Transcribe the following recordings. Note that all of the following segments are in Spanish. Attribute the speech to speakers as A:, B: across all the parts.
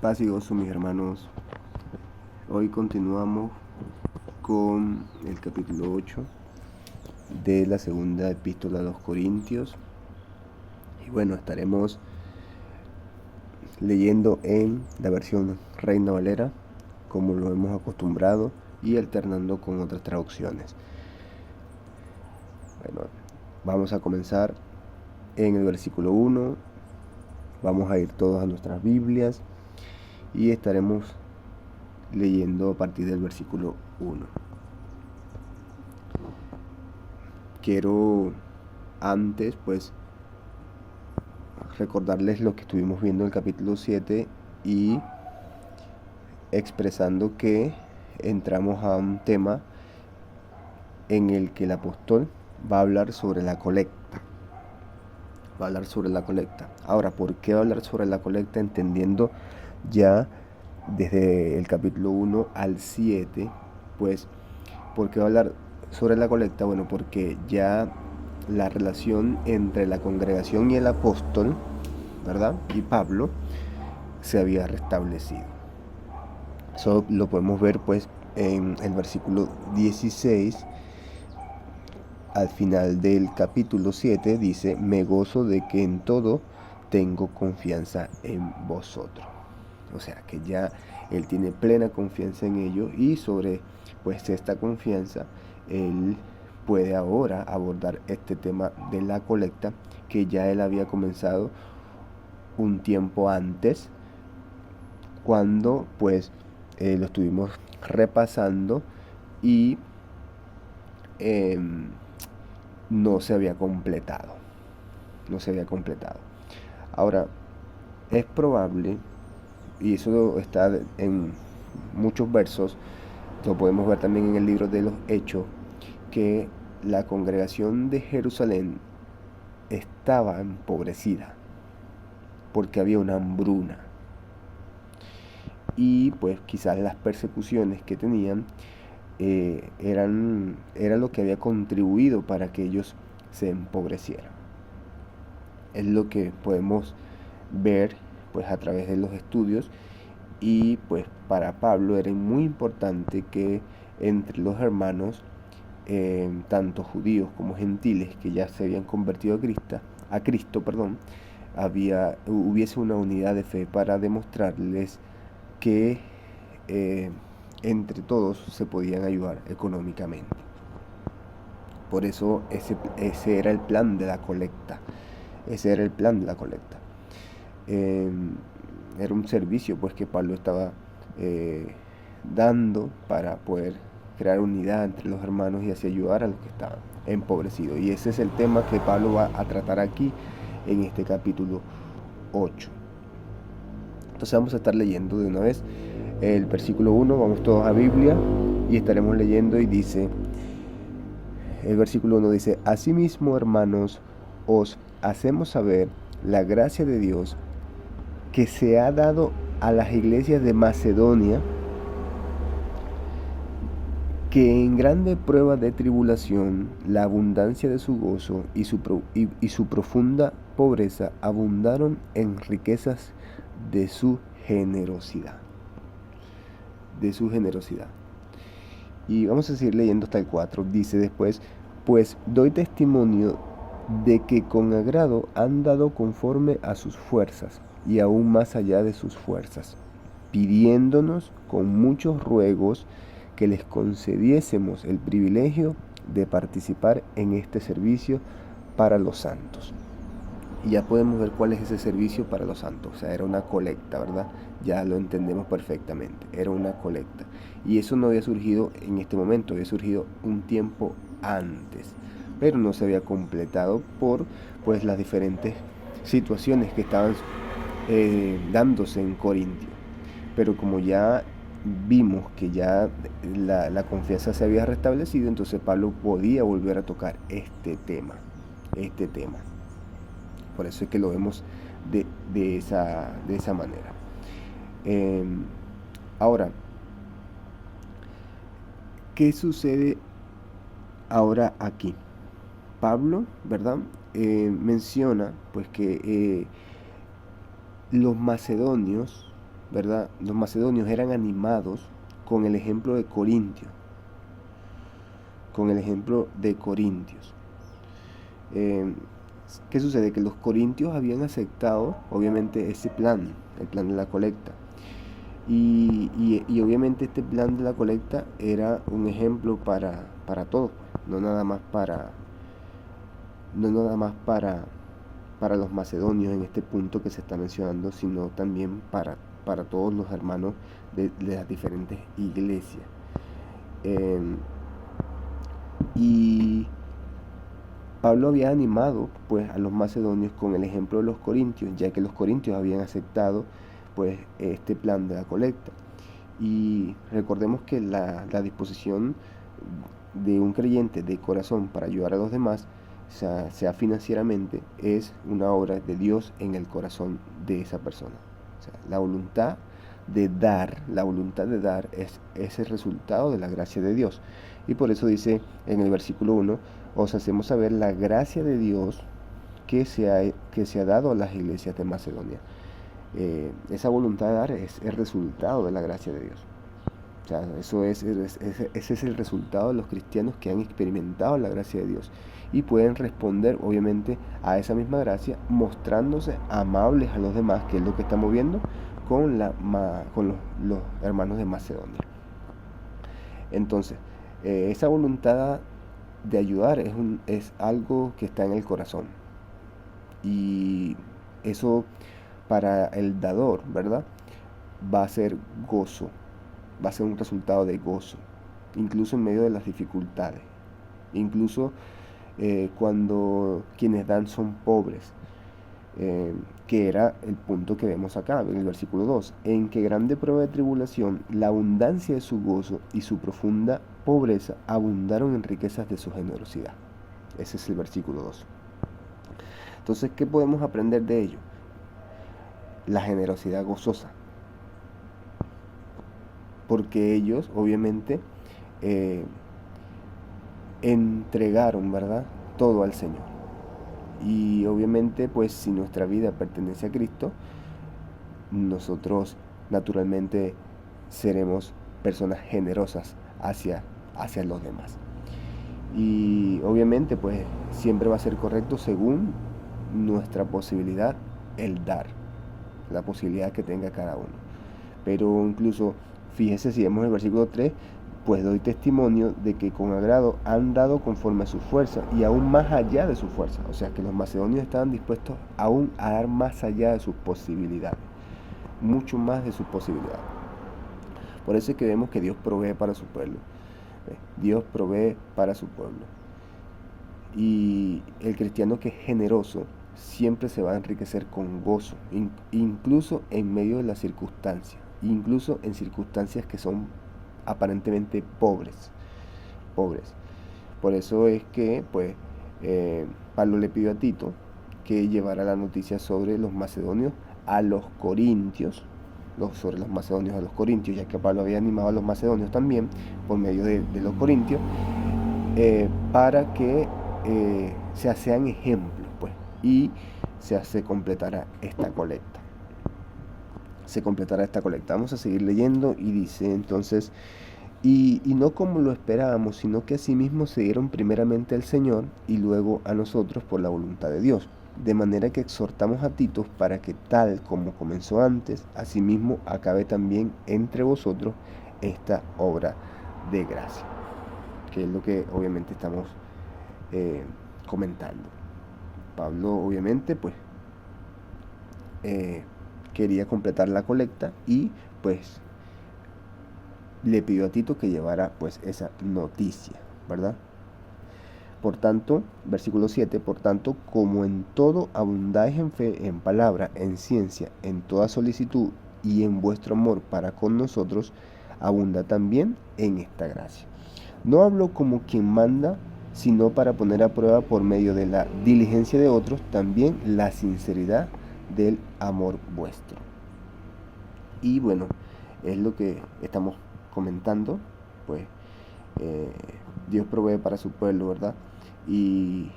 A: Paz y gozo, mis hermanos. Hoy continuamos con el capítulo 8 de la segunda epístola a los Corintios. Y bueno, estaremos leyendo en la versión Reina Valera, como lo hemos acostumbrado, y alternando con otras traducciones. Bueno, vamos a comenzar en el versículo 1. Vamos a ir todos a nuestras Biblias y estaremos leyendo a partir del versículo 1. Quiero antes recordarles lo que estuvimos viendo en el capítulo 7 y expresando que entramos a un tema en el que el apóstol va a hablar sobre la colecta. Ahora, ¿por qué va a hablar sobre la colecta? Entendiendo ya desde el capítulo 1 al 7, ¿por qué va a hablar sobre la colecta? Bueno, porque ya la relación entre la congregación y el apóstol, ¿verdad? Y Pablo se había restablecido. Eso lo podemos ver en el versículo 16. Al final del capítulo 7 dice: me gozo de que en todo tengo confianza en vosotros. O sea que ya él tiene plena confianza en ellos, y sobre esta confianza él puede ahora abordar este tema de la colecta, que ya él había comenzado un tiempo antes, cuando lo estuvimos repasando y no se había completado. Ahora, es probable, y eso está en muchos versos, lo podemos ver también en el libro de los Hechos, que la congregación de Jerusalén estaba empobrecida porque había una hambruna, y quizás las persecuciones que tenían era lo que había contribuido para que ellos se empobrecieran. Es lo que podemos ver a través de los estudios, y para Pablo era muy importante que entre los hermanos, tanto judíos como gentiles que ya se habían convertido a Cristo, hubiese una unidad de fe para demostrarles que entre todos se podían ayudar económicamente. Por eso ese era el plan de la colecta. Era un servicio que Pablo estaba dando para poder crear unidad entre los hermanos y así ayudar a los que estaban empobrecidos. Y ese es el tema que Pablo va a tratar aquí en este capítulo 8. Entonces vamos a estar leyendo de una vez el versículo 1, vamos todos a Biblia y estaremos leyendo, y dice, el versículo 1 dice: asimismo, hermanos, os hacemos saber la gracia de Dios que se ha dado a las iglesias de Macedonia, que en grande prueba de tribulación, la abundancia de su gozo y su profunda pobreza abundaron en riquezas de su generosidad. Y vamos a seguir leyendo hasta el 4. Dice después: pues doy testimonio de que con agrado han dado conforme a sus fuerzas, y aún más allá de sus fuerzas, pidiéndonos con muchos ruegos que les concediésemos el privilegio de participar en este servicio para los santos. Y ya podemos ver cuál es ese servicio para los santos. O sea, era una colecta, ¿verdad? Ya lo entendemos perfectamente. Era una colecta. Y eso no había surgido en este momento, había surgido un tiempo antes, pero no se había completado por las diferentes situaciones que estaban dándose en Corintio. Pero como ya vimos que ya la confianza se había restablecido, entonces Pablo podía volver a tocar este tema. Por eso es que lo vemos de esa manera. Ahora, ¿qué sucede ahora aquí? Pablo, ¿verdad? Menciona que los macedonios ¿verdad? Los macedonios eran animados con el ejemplo de Corintios, con el ejemplo de Corintios. ¿Qué sucede? Que los corintios habían aceptado, obviamente, ese plan, el plan de la colecta. Y obviamente este plan de la colecta era un ejemplo para todos, pues, no nada más para los macedonios en este punto que se está mencionando, sino también para todos los hermanos de las diferentes iglesias. Y Pablo había animado pues a los macedonios con el ejemplo de los corintios, ya que los corintios habían aceptado pues este plan de la colecta. Y recordemos que la disposición de un creyente de corazón para ayudar a los demás, sea financieramente, es una obra de Dios en el corazón de esa persona. O sea, la voluntad de dar es el resultado de la gracia de Dios. Y por eso dice en el versículo 1, os hacemos saber la gracia de Dios que se ha dado a las iglesias de Macedonia. Esa voluntad de dar es el resultado de la gracia de Dios. O sea, ese es el resultado de los cristianos que han experimentado la gracia de Dios y pueden responder obviamente a esa misma gracia mostrándose amables a los demás, que es lo que estamos viendo con los hermanos de Macedonia. Entonces, esa voluntad de ayudar es algo que está en el corazón, y eso para el dador, ¿verdad? Va a ser gozo, va a ser un resultado de gozo, incluso en medio de las dificultades, incluso cuando quienes dan son pobres, que era el punto que vemos acá en el versículo 2, en que grande prueba de tribulación, la abundancia de su gozo y su profunda pobreza abundaron en riquezas de su generosidad. Ese es el versículo 2. Entonces, ¿qué podemos aprender de ello? La generosidad gozosa. Porque ellos, obviamente, entregaron, ¿verdad?, todo al Señor. Y obviamente, pues, si nuestra vida pertenece a Cristo, nosotros naturalmente seremos personas generosas hacia los demás. Y obviamente, pues, siempre va a ser correcto según nuestra posibilidad el dar, la posibilidad que tenga cada uno. Pero incluso, fíjese, si vemos el versículo 3, pues doy testimonio de que con agrado han dado conforme a su fuerza y aún más allá de su fuerza. O sea que los macedonios estaban dispuestos aún a dar más allá de sus posibilidades, mucho más de sus posibilidades. Por eso es que vemos que Dios provee para su pueblo. Dios provee para su pueblo. Y el cristiano que es generoso siempre se va a enriquecer con gozo, incluso en medio de las circunstancias, incluso en circunstancias que son aparentemente pobres. Por eso es que pues Pablo le pidió a Tito que llevara la noticia sobre los macedonios a los corintios, sobre los macedonios a los corintios, ya que Pablo había animado a los macedonios también por medio de los corintios, para que sean ejemplos, pues, y se completara esta colecta. Vamos a seguir leyendo y dice entonces, y no como lo esperábamos, sino que asimismo se dieron primeramente al Señor y luego a nosotros por la voluntad de Dios. De manera que exhortamos a Tito para que tal como comenzó antes, asimismo acabe también entre vosotros esta obra de gracia. Que es lo que obviamente estamos comentando. Pablo obviamente pues quería completar la colecta y pues le pidió a Tito que llevara pues esa noticia, ¿verdad? Por tanto, versículo 7, por tanto, como en todo abundáis en fe, en palabra, en ciencia, en toda solicitud y en vuestro amor para con nosotros, abunda también en esta gracia. No hablo como quien manda, sino para poner a prueba por medio de la diligencia de otros también la sinceridad del amor vuestro. Y bueno, es lo que estamos comentando, pues Dios provee para su pueblo, ¿verdad? Y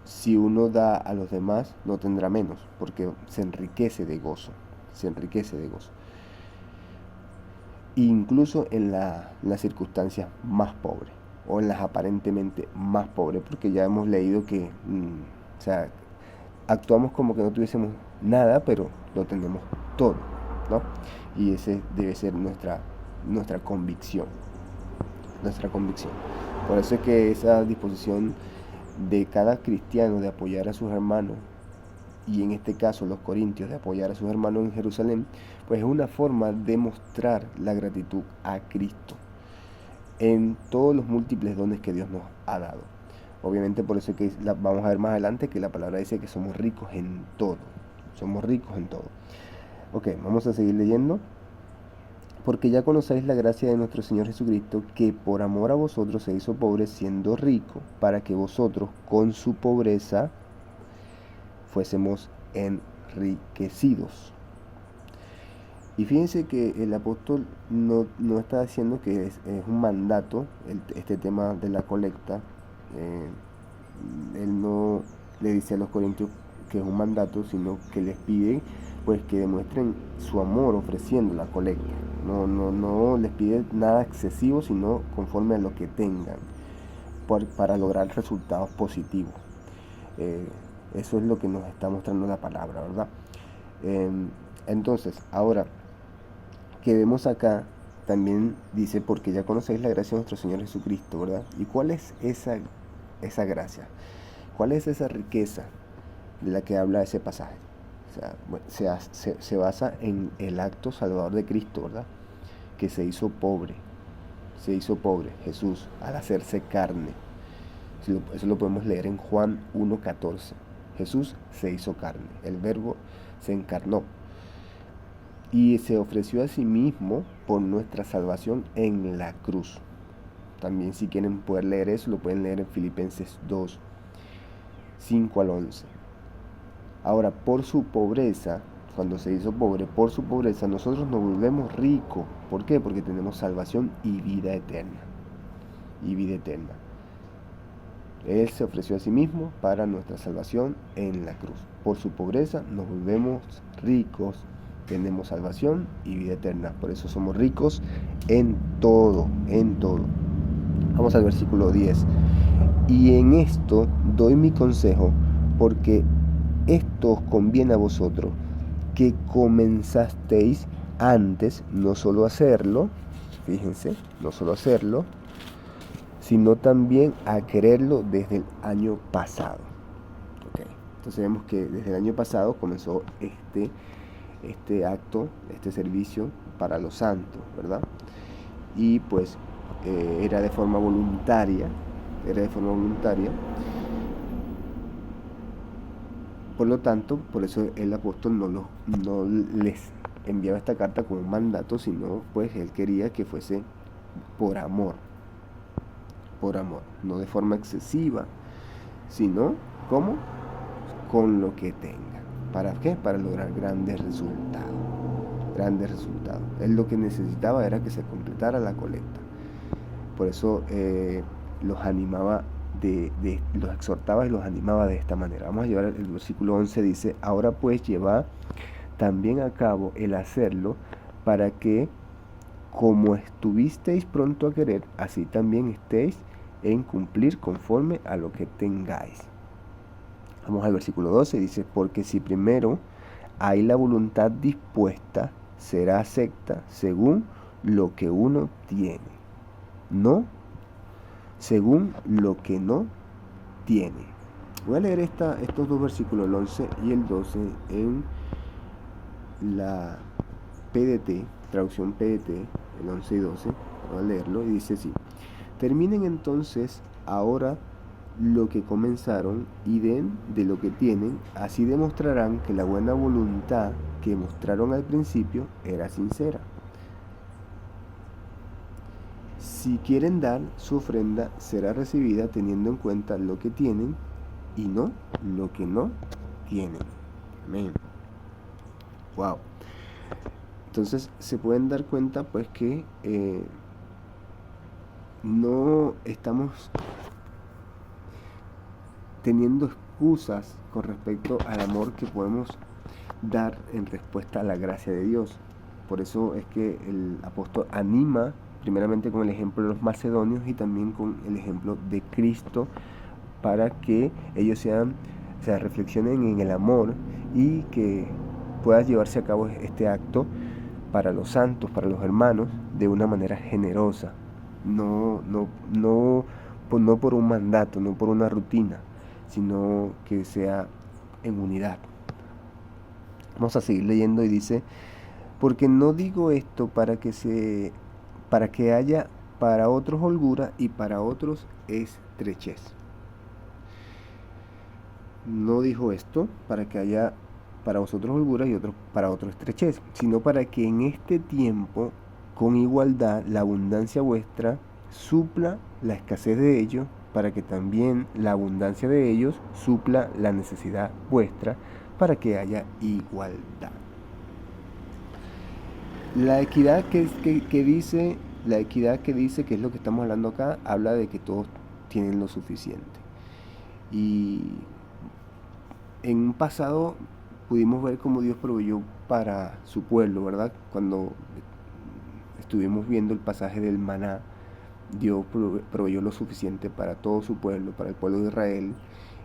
A: si uno da a los demás, no tendrá menos, porque se enriquece de gozo, se enriquece de gozo. Incluso en las circunstancias más pobres o en las aparentemente más pobres, porque ya hemos leído que o sea, actuamos como que no tuviésemos nada, pero lo tenemos todo, ¿no? Y ese debe ser nuestra convicción, nuestra convicción. Por eso es que esa disposición de cada cristiano de apoyar a sus hermanos, y en este caso los corintios de apoyar a sus hermanos en Jerusalén, pues es una forma de mostrar la gratitud a Cristo en todos los múltiples dones que Dios nos ha dado. Obviamente por eso es que vamos a ver más adelante que la palabra dice que somos ricos en todo. Somos ricos en todo. Ok, vamos a seguir leyendo. Porque ya conocéis la gracia de nuestro Señor Jesucristo, que por amor a vosotros se hizo pobre siendo rico, para que vosotros con su pobreza fuésemos enriquecidos. Y fíjense que el apóstol no está diciendo que es un mandato, este tema de la colecta. Él no le dice a los corintios que es un mandato, sino que les pide pues que demuestren su amor ofreciendo la colecta. No les pide nada excesivo, sino conforme a lo que tengan para lograr resultados positivos. Eso es lo que nos está mostrando la palabra, ¿verdad? Entonces, ahora que vemos acá, también dice, porque ya conocéis la gracia de nuestro Señor Jesucristo, ¿verdad? ¿Y cuál es esa gracia? ¿Cuál es esa riqueza de la que habla ese pasaje? O sea, bueno, se basa en el acto salvador de Cristo, ¿verdad? Que se hizo pobre, Jesús, al hacerse carne. Eso lo podemos leer en Juan 1:14. Jesús se hizo carne, el verbo se encarnó y se ofreció a sí mismo por nuestra salvación en la cruz. También si quieren poder leer eso, lo pueden leer en Filipenses 2, 5 al 11. Ahora, por su pobreza, cuando se hizo pobre, por su pobreza nosotros nos volvemos ricos. ¿Por qué? Porque tenemos salvación y vida eterna. Y vida eterna. Él se ofreció a sí mismo para nuestra salvación en la cruz. Por su pobreza nos volvemos ricos, tenemos salvación y vida eterna. Por eso somos ricos en todo, en todo. Vamos al versículo 10. Y en esto doy mi consejo, porque esto os conviene a vosotros, que comenzasteis antes no solo a hacerlo, fíjense, no solo a hacerlo, sino también a quererlo desde el año pasado. Okay. Entonces vemos que desde el año pasado comenzó este acto, este servicio para los santos, ¿verdad? Y pues era de forma voluntaria. Por lo tanto, por eso el apóstol no les enviaba esta carta como un mandato, sino pues él quería que fuese por amor, no de forma excesiva, sino como con lo que tenga. ¿Para qué? Para lograr grandes resultados. Él lo que necesitaba era que se completara la colecta. Por eso los animaba, los exhortaba y los animaba de esta manera. Vamos a llevar el versículo 11, dice: ahora pues llevad también a cabo el hacerlo, para que como estuvisteis pronto a querer, así también estéis en cumplir conforme a lo que tengáis. Vamos al versículo 12, dice: porque si primero hay la voluntad dispuesta, será acepta según lo que uno tiene, no según lo que no tiene. Voy a leer estos dos versículos, el 11 y el 12, en la PDT, traducción PDT, el 11 y 12. Voy a leerlo y dice así: terminen entonces ahora lo que comenzaron y den de lo que tienen, así demostrarán que la buena voluntad que mostraron al principio era sincera. Si quieren dar, su ofrenda será recibida teniendo en cuenta lo que tienen y no lo que no tienen. Amén. Wow. Entonces se pueden dar cuenta pues que no estamos teniendo excusas con respecto al amor que podemos dar en respuesta a la gracia de Dios. Por eso es que el apóstol anima primeramente con el ejemplo de los macedonios y también con el ejemplo de Cristo, para que ellos reflexionen en el amor y que pueda llevarse a cabo este acto para los santos, para los hermanos, de una manera generosa, no por un mandato, no por una rutina, sino que sea en unidad. Vamos a seguir leyendo y dice: porque no digo esto para que haya para otros holgura y para otros estrechez. No dijo esto para que haya para vosotros holgura y para otros estrechez, sino para que en este tiempo, con igualdad, la abundancia vuestra supla la escasez de ellos, para que también la abundancia de ellos supla la necesidad vuestra, para que haya igualdad. La equidad que dice, que es lo que estamos hablando acá, habla de que todos tienen lo suficiente. Y en un pasado pudimos ver cómo Dios proveyó para su pueblo, ¿verdad? Cuando estuvimos viendo el pasaje del maná, Dios proveyó lo suficiente para todo su pueblo, para el pueblo de Israel,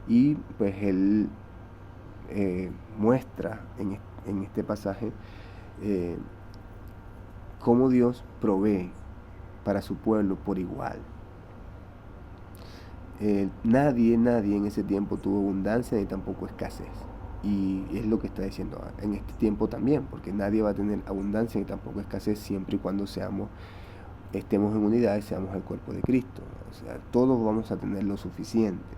A: y pues Él muestra en este pasaje cómo Dios provee para su pueblo por igual. Nadie en ese tiempo tuvo abundancia ni tampoco escasez. Y es lo que está diciendo en este tiempo también, porque nadie va a tener abundancia ni tampoco escasez siempre y cuando estemos en unidad y seamos el cuerpo de Cristo. O sea, todos vamos a tener lo suficiente,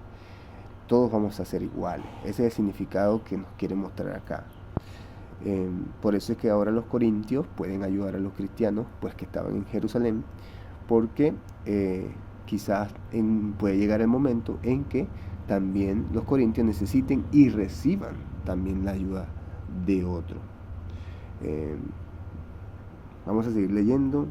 A: todos vamos a ser iguales. Ese es el significado que nos quiere mostrar acá. Por eso es que ahora los corintios pueden ayudar a los cristianos pues que estaban en Jerusalén, porque quizás puede llegar el momento en que también los corintios necesiten y reciban también la ayuda de otro. Vamos a seguir leyendo.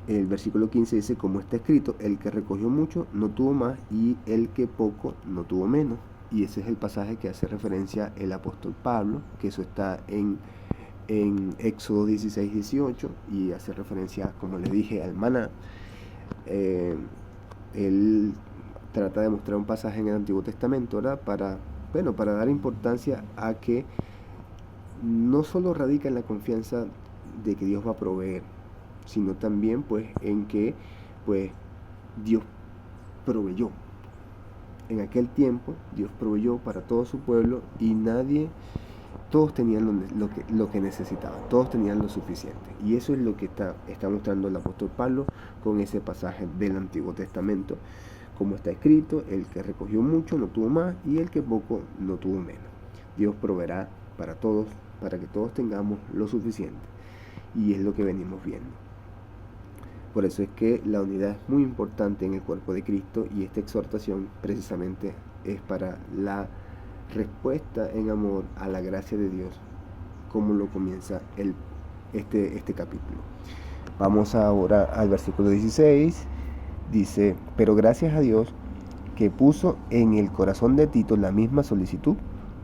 A: El versículo 15 dice: como está escrito, el que recogió mucho no tuvo más, y el que poco no tuvo menos. Y ese es el pasaje que hace referencia el apóstol Pablo, que eso está en Éxodo 16, 18, y hace referencia, como le dije, al maná. Él trata de mostrar un pasaje en el Antiguo Testamento, ¿verdad? Para dar importancia a que no solo radica en la confianza de que Dios va a proveer, sino también pues en que pues Dios proveyó. En aquel tiempo Dios proveyó para todo su pueblo y todos tenían lo que necesitaban, todos tenían lo suficiente. Y eso es lo que está mostrando el apóstol Pablo con ese pasaje del Antiguo Testamento. Como está escrito, el que recogió mucho no tuvo más, y el que poco no tuvo menos. Dios proveerá para todos, para que todos tengamos lo suficiente. Y es lo que venimos viendo. Por eso es que la unidad es muy importante en el cuerpo de Cristo, y esta exhortación precisamente es para la respuesta en amor a la gracia de Dios, como lo comienza este capítulo. Vamos ahora al versículo 16. Dice: pero gracias a Dios que puso en el corazón de Tito la misma solicitud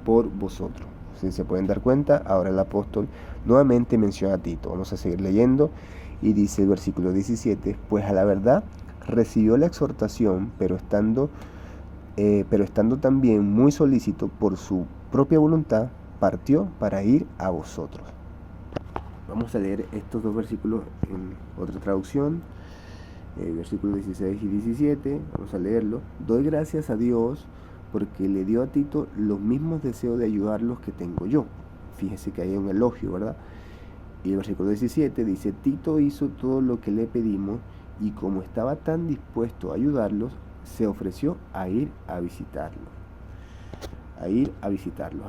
A: por vosotros. Si se pueden dar cuenta, ahora el apóstol nuevamente menciona a Tito. Vamos a seguir leyendo y dice el versículo 17: pues a la verdad recibió la exhortación, pero estando también muy solícito por su propia voluntad, partió para ir a vosotros. Vamos a leer estos dos versículos en otra traducción. Versículos 16 y 17, vamos a leerlo. Doy gracias a Dios porque le dio a Tito los mismos deseos de ayudarlos que tengo yo. Fíjese que hay un elogio, ¿verdad? Y el versículo 17 dice: Tito hizo todo lo que le pedimos, y como estaba tan dispuesto a ayudarlos, se ofreció a ir a visitarlos. ¿A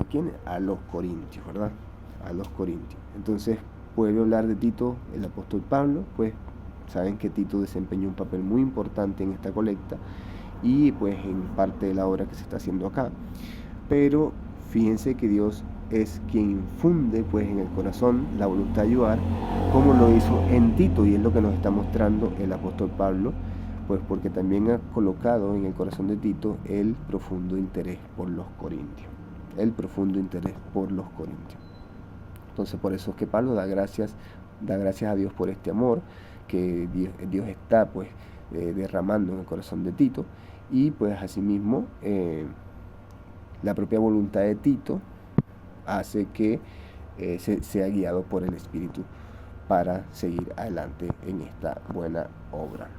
A: quién? A los corintios, ¿verdad? A los corintios. Entonces puede hablar de Tito el apóstol Pablo, pues saben que Tito desempeñó un papel muy importante en esta colecta y pues en parte de la obra que se está haciendo acá. Pero fíjense que Dios es quien infunde pues en el corazón la voluntad de ayudar, como lo hizo en Tito, y es lo que nos está mostrando el apóstol Pablo, pues porque también ha colocado en el corazón de Tito el profundo interés por los corintios. el profundo interés por los corintios. Entonces por eso es que Pablo da gracias a Dios por este amor que Dios está pues derramando en el corazón de Tito, y pues asimismo la propia voluntad de Tito hace que sea guiado por el Espíritu para seguir adelante en esta buena obra.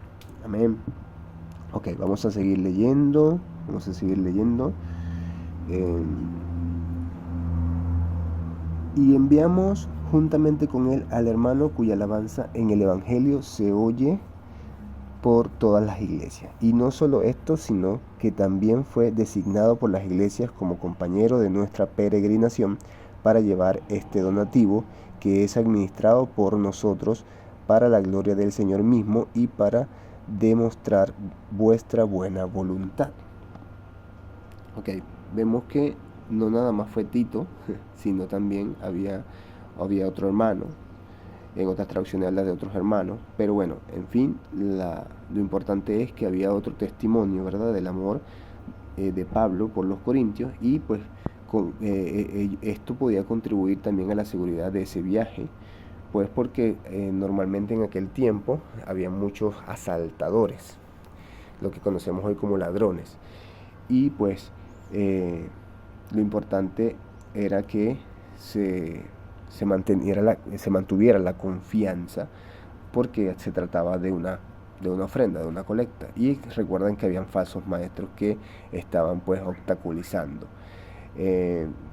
A: Amén. Ok, vamos a seguir leyendo. Y enviamos juntamente con él al hermano cuya alabanza en el Evangelio se oye por todas las iglesias. Y no solo esto, sino que también fue designado por las iglesias como compañero de nuestra peregrinación para llevar este donativo que es administrado por nosotros para la gloria del Señor mismo y para demostrar vuestra buena voluntad. Ok, vemos que no nada más fue Tito, sino también había otro hermano. En otras traducciones habla de otros hermanos, pero bueno, en fin, lo importante es que había otro testimonio, ¿verdad?, del amor de Pablo por los corintios, y pues esto podía contribuir también a la seguridad de ese viaje, pues porque normalmente en aquel tiempo había muchos asaltadores, lo que conocemos hoy como ladrones, y pues lo importante era que se mantuviera la confianza, porque se trataba de una ofrenda, de una colecta. Y recuerden que habían falsos maestros que estaban pues obstaculizando.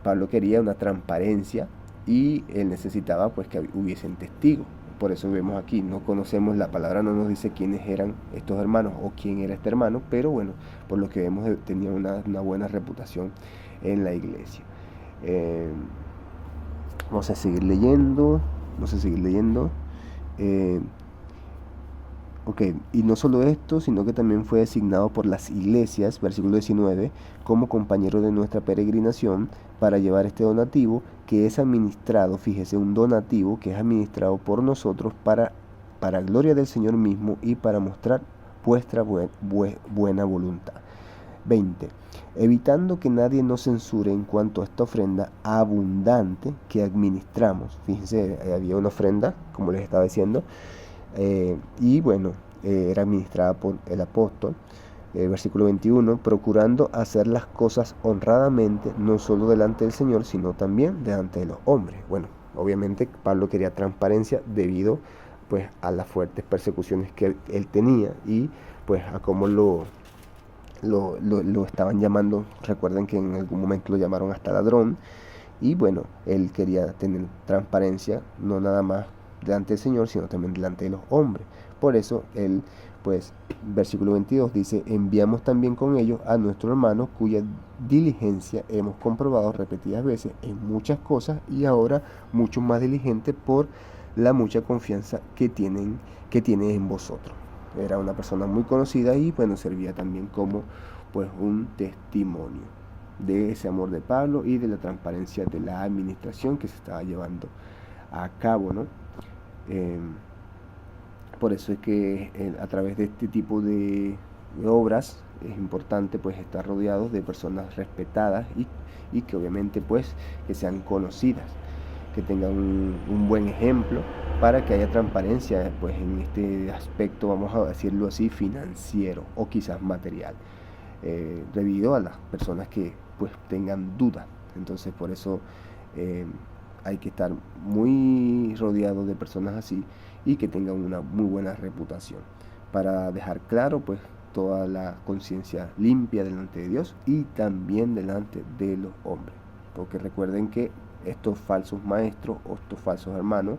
A: Pablo quería una transparencia y él necesitaba pues que hubiesen testigos. Por eso vemos aquí, no conocemos, la palabra no nos dice quiénes eran estos hermanos o quién era este hermano, pero bueno, por lo que vemos tenía una buena reputación en la iglesia. Vamos a seguir leyendo. Ok, y no solo esto, sino que también fue designado por las iglesias, versículo 19, como compañero de nuestra peregrinación para llevar este donativo que es administrado, fíjese, un donativo que es administrado por nosotros para gloria del Señor mismo y para mostrar vuestra buena voluntad. 20. Evitando que nadie nos censure en cuanto a esta ofrenda abundante que administramos. Fíjense, había una ofrenda, como les estaba diciendo, y bueno, era administrada por el apóstol. Versículo 21, procurando hacer las cosas honradamente, no solo delante del Señor, sino también delante de los hombres. Bueno, obviamente Pablo quería transparencia debido pues a las fuertes persecuciones que él tenía y pues a cómo lo estaban llamando. Recuerden que en algún momento lo llamaron hasta ladrón, y bueno, él quería tener transparencia no nada más delante del Señor, sino también delante de los hombres. Por eso él, pues, versículo 22 dice, enviamos también con ellos a nuestro hermano cuya diligencia hemos comprobado repetidas veces en muchas cosas, y ahora mucho más diligente por la mucha confianza que tiene en vosotros. Era una persona muy conocida y bueno, servía también como pues un testimonio de ese amor de Pablo y de la transparencia de la administración que se estaba llevando a cabo, ¿no? Por eso es que a través de este tipo de obras es importante pues estar rodeados de personas respetadas y que obviamente pues que sean conocidas, que tengan un buen ejemplo, para que haya transparencia pues en este aspecto, vamos a decirlo así, financiero o quizás material, debido a las personas que pues tengan dudas. Entonces por eso hay que estar muy rodeado de personas así y que tengan una muy buena reputación, para dejar claro pues toda la conciencia limpia delante de Dios y también delante de los hombres, porque recuerden que estos falsos maestros o estos falsos hermanos,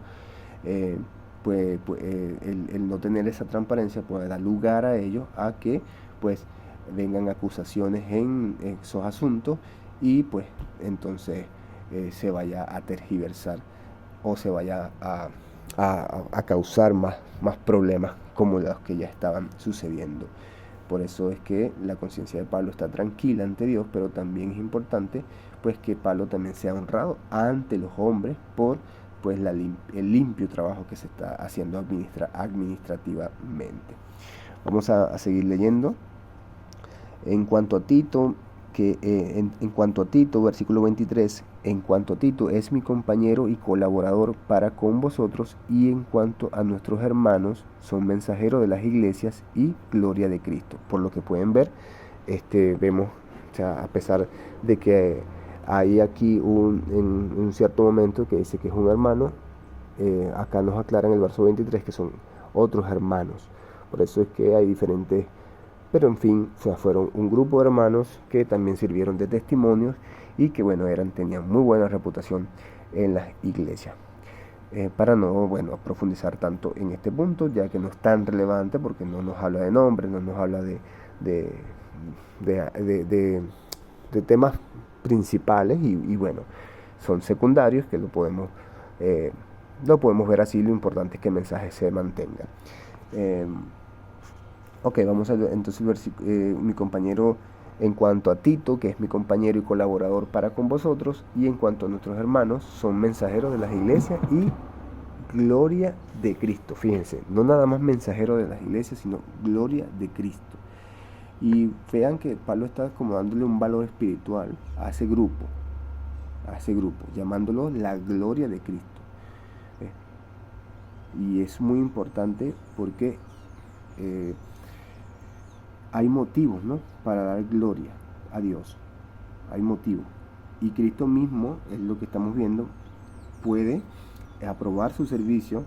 A: el no tener esa transparencia puede dar lugar a ellos a que pues vengan acusaciones en esos asuntos, y pues entonces se vaya a tergiversar o se vaya a causar más problemas como los que ya estaban sucediendo. Por eso es que la conciencia de Pablo está tranquila ante Dios, pero también es importante pues que Pablo también sea honrado ante los hombres por pues el limpio trabajo que se está haciendo administrativamente. Vamos a seguir leyendo. En cuanto a Tito, que en cuanto a Tito, versículo 23, en cuanto a Tito es mi compañero y colaborador para con vosotros, y en cuanto a nuestros hermanos son mensajeros de las iglesias y gloria de Cristo. Por lo que pueden ver, vemos, o sea, a pesar de que hay aquí en un cierto momento que dice que es un hermano, acá nos aclara en el verso 23 que son otros hermanos. Por eso es que hay diferentes, pero en fin, o sea, fueron un grupo de hermanos que también sirvieron de testimonios y que bueno, tenían muy buena reputación en las iglesias. Para no profundizar tanto en este punto, ya que no es tan relevante porque no nos habla de nombres, no nos habla de temas principales y bueno, son secundarios que lo podemos ver así. Lo importante es que el mensaje se mantenga. Ok, vamos a ver entonces mi compañero en cuanto a Tito, que es mi compañero y colaborador para con vosotros, y en cuanto a nuestros hermanos, son mensajeros de las iglesias y gloria de Cristo. Fíjense, no nada más mensajero de las iglesias, sino gloria de Cristo. Y vean que Pablo está como dándole un valor espiritual a ese grupo, llamándolo la gloria de Cristo. Y es muy importante porque hay motivos, ¿no?, para dar gloria a Dios. Hay motivos. Y Cristo mismo, es lo que estamos viendo, puede aprobar su servicio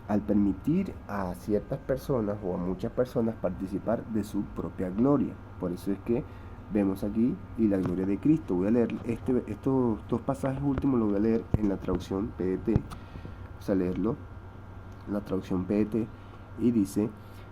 A: al permitir a ciertas personas o a muchas personas participar de su propia gloria. Por eso es que vemos aquí y la gloria de Cristo. Voy a leer estos dos pasajes últimos, los voy a leer en la traducción PDT. Vamos a leerlo en la traducción PDT y dice: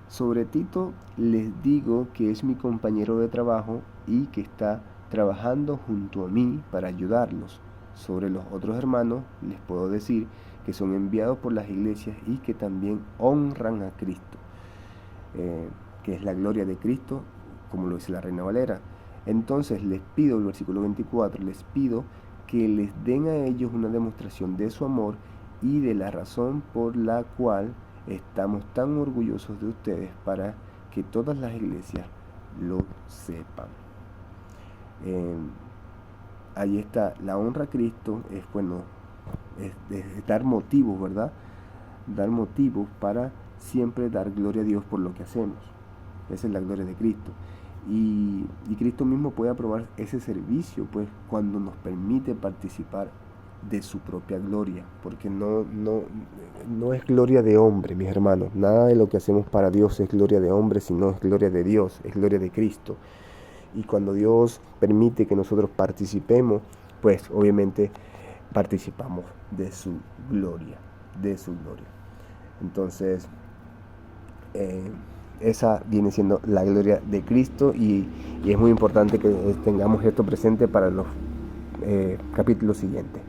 A: sobre Tito les digo que es mi compañero de trabajo y que está trabajando junto a mí para ayudarlos. Sobre los otros hermanos les puedo decir que son enviados por las iglesias y que también honran a Cristo, que es la gloria de Cristo, como lo dice la Reina Valera. Entonces les pido, el versículo 24, les pido que les den a ellos una demostración de su amor y de la razón por la cual estamos tan orgullosos de ustedes, para que todas las iglesias lo sepan. Ahí está, la honra a Cristo es dar motivos, ¿verdad? Dar motivos para siempre dar gloria a Dios por lo que hacemos. Esa es la gloria de Cristo. Y Cristo mismo puede aprobar ese servicio, pues, cuando nos permite participar de su propia gloria, porque no es gloria de hombre, mis hermanos. Nada de lo que hacemos para Dios es gloria de hombre, sino es gloria de Dios, es gloria de Cristo. Y cuando Dios permite que nosotros participemos, pues obviamente participamos de su gloria, Entonces, esa viene siendo la gloria de Cristo, y es muy importante que tengamos esto presente para los capítulos siguientes.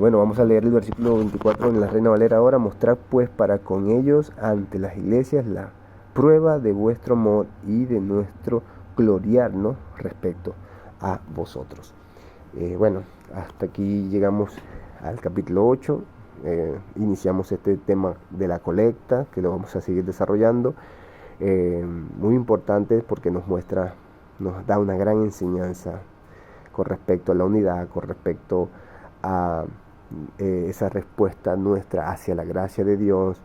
A: Vamos a leer el versículo 24 en la Reina Valera ahora. Mostrad pues para con ellos ante las iglesias la prueba de vuestro amor y de nuestro gloriarnos respecto a vosotros. Hasta aquí llegamos al capítulo 8. Iniciamos este tema de la colecta, que lo vamos a seguir desarrollando. Muy importante porque nos da una gran enseñanza con respecto a la unidad, con respecto a esa respuesta nuestra hacia la gracia de Dios,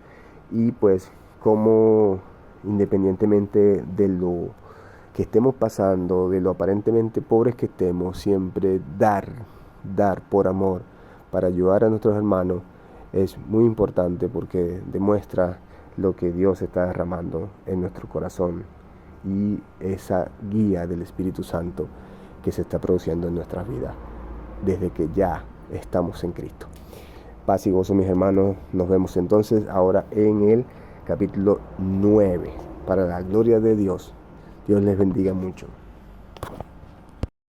A: y pues como independientemente de lo que estemos pasando, de lo aparentemente pobres que estemos, siempre dar por amor para ayudar a nuestros hermanos es muy importante, porque demuestra lo que Dios está derramando en nuestro corazón y esa guía del Espíritu Santo que se está produciendo en nuestras vidas desde que ya estamos en Cristo. Paz y gozo, mis hermanos. Nos vemos entonces ahora en el capítulo 9, para la gloria de Dios. Dios les bendiga mucho.